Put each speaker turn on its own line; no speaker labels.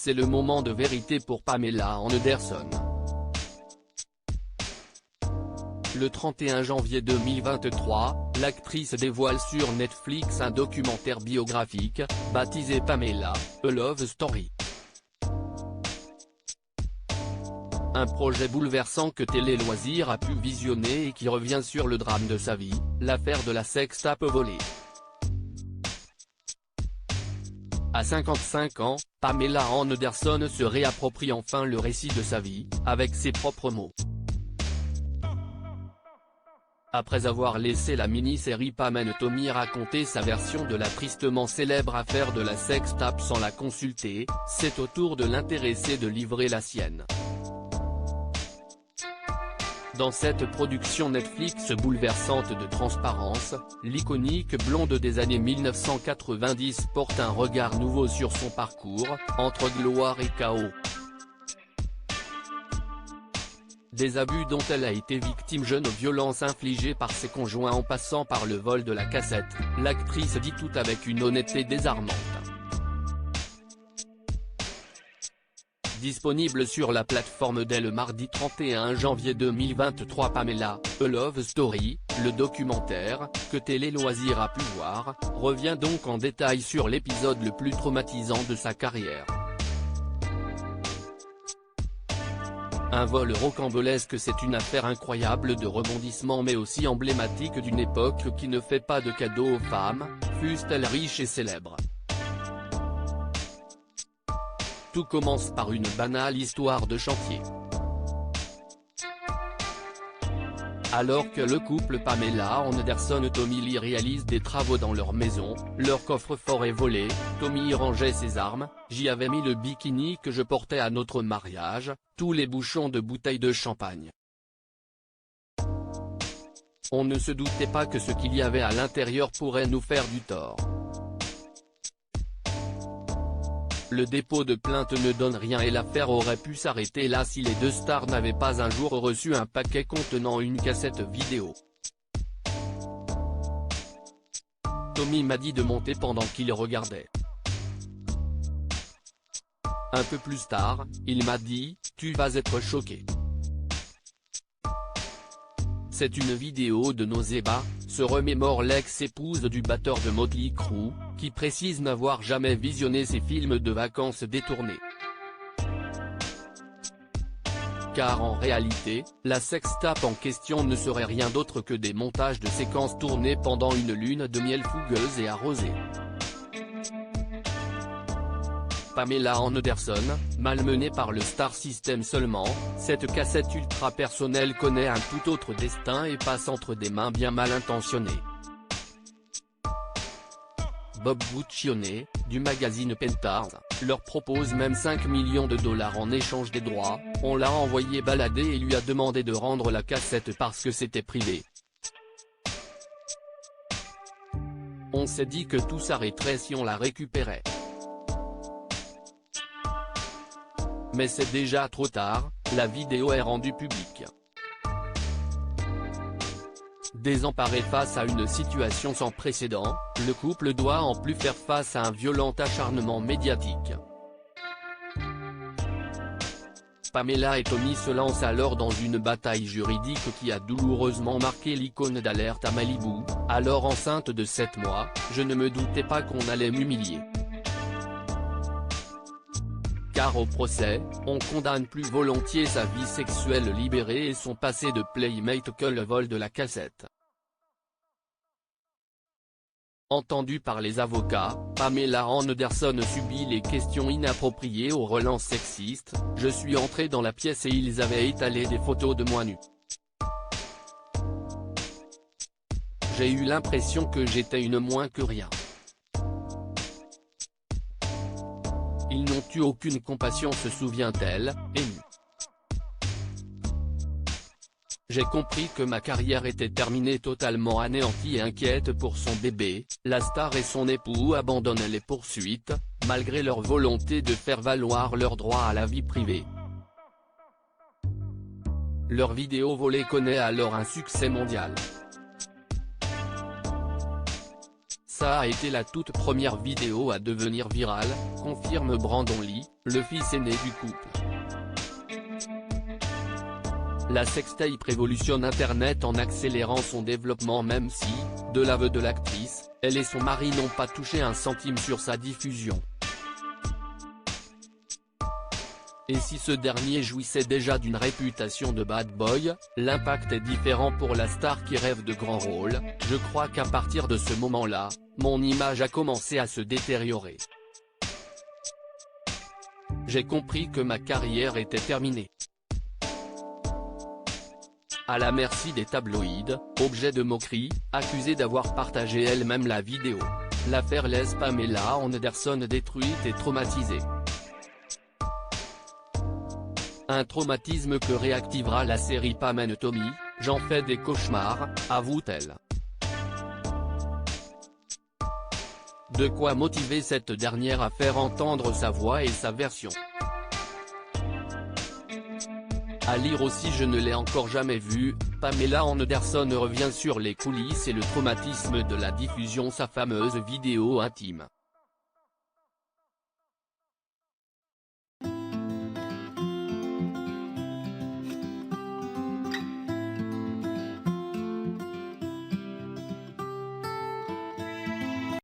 c'est le moment de vérité pour Pamela Anderson. Le 31 janvier 2023, l'actrice dévoile sur Netflix un documentaire biographique, baptisé Pamela, A Love Story. Un projet bouleversant que Télé Loisirs a pu visionner et qui revient sur le drame de sa vie, l'affaire de la sextape volée. À 55 ans, Pamela Anderson se réapproprie enfin le récit de sa vie, avec ses propres mots. Après avoir laissé la mini-série Pam & Tommy raconter sa version de la tristement célèbre affaire de la sextape sans la consulter, c'est au tour de l'intéressée de livrer la sienne. Dans cette production Netflix bouleversante de transparence, l'iconique blonde des années 1990 porte un regard nouveau sur son parcours, entre gloire et chaos. Des abus dont elle a été victime jeune aux violences infligées par ses conjoints en passant par le vol de la cassette, l'actrice dit tout avec une honnêteté désarmante. Disponible sur la plateforme dès le mardi 31 janvier 2023, Pamela, A Love Story, le documentaire, que Télé Loisirs a pu voir, revient donc en détail sur l'épisode le plus traumatisant de sa carrière. Un vol rocambolesque, c'est une affaire incroyable de rebondissements mais aussi emblématique d'une époque qui ne fait pas de cadeaux aux femmes, fussent-elles riches et célèbres. Tout commence par une banale histoire de chantier. Alors que le couple Pamela Anderson-Tommy Lee réalise des travaux dans leur maison, leur coffre-fort est volé, Tommy y rangeait ses armes, j'y avais mis le bikini que je portais à notre mariage, tous les bouchons de bouteilles de champagne. On ne se doutait pas que ce qu'il y avait à l'intérieur pourrait nous faire du tort. Le dépôt de plainte ne donne rien et l'affaire aurait pu s'arrêter là si les deux stars n'avaient pas un jour reçu un paquet contenant une cassette vidéo. Tommy m'a dit de monter pendant qu'il regardait. Un peu plus tard, il m'a dit, tu vas être choqué. C'est une vidéo de nos ébats, se remémore l'ex-épouse du batteur de Motley Crue, qui précise n'avoir jamais visionné ces films de vacances détournés. Car en réalité, la sextape en question ne serait rien d'autre que des montages de séquences tournées pendant une lune de miel fougueuse et arrosée. Pamela Anderson, malmenée par le Star System seulement, cette cassette ultra personnelle connaît un tout autre destin et passe entre des mains bien mal intentionnées. Bob Guccione, du magazine Penthouse, leur propose même 5 millions de dollars en échange des droits, on l'a envoyé balader et lui a demandé de rendre la cassette parce que c'était privé. On s'est dit que tout s'arrêterait si on la récupérait. Mais c'est déjà trop tard, la vidéo est rendue publique. Désemparé face à une situation sans précédent, le couple doit en plus faire face à un violent acharnement médiatique. Pamela et Tommy se lancent alors dans une bataille juridique qui a douloureusement marqué l'icône d'Alerte à Malibu, alors enceinte de 7 mois, je ne me doutais pas qu'on allait m'humilier. Car au procès, on condamne plus volontiers sa vie sexuelle libérée et son passé de playmate que le vol de la cassette. Entendue par les avocats, Pamela Anderson subit les questions inappropriées aux relances sexistes, je suis entré dans la pièce et ils avaient étalé des photos de moi nu. J'ai eu l'impression que j'étais une moins que rien. Ils n'ont eu aucune compassion, se souvient-elle, émue. J'ai compris que ma carrière était terminée, totalement anéantie et inquiète pour son bébé, la star et son époux abandonnent les poursuites, malgré leur volonté de faire valoir leur droit à la vie privée. Leur vidéo volée connaît alors un succès mondial. Ça a été la toute première vidéo à devenir virale, confirme Brandon Lee, le fils aîné du couple. La sextape révolutionne Internet en accélérant son développement même si, de l'aveu de l'actrice, elle et son mari n'ont pas touché un centime sur sa diffusion. Et si ce dernier jouissait déjà d'une réputation de bad boy, l'impact est différent pour la star qui rêve de grands rôles. Je crois qu'à partir de ce moment-là, mon image a commencé à se détériorer. J'ai compris que ma carrière était terminée. À la merci des tabloïds, objet de moquerie, accusée d'avoir partagé elle-même la vidéo. L'affaire laisse Pamela Anderson détruite et traumatisée. Un traumatisme que réactivera la série Pam & Tommy, j'en fais des cauchemars, avoue-t-elle. De quoi motiver cette dernière à faire entendre sa voix et sa version. À lire aussi je ne l'ai encore jamais vu, Pamela Anderson revient sur les coulisses et le traumatisme de la diffusion sa fameuse vidéo intime.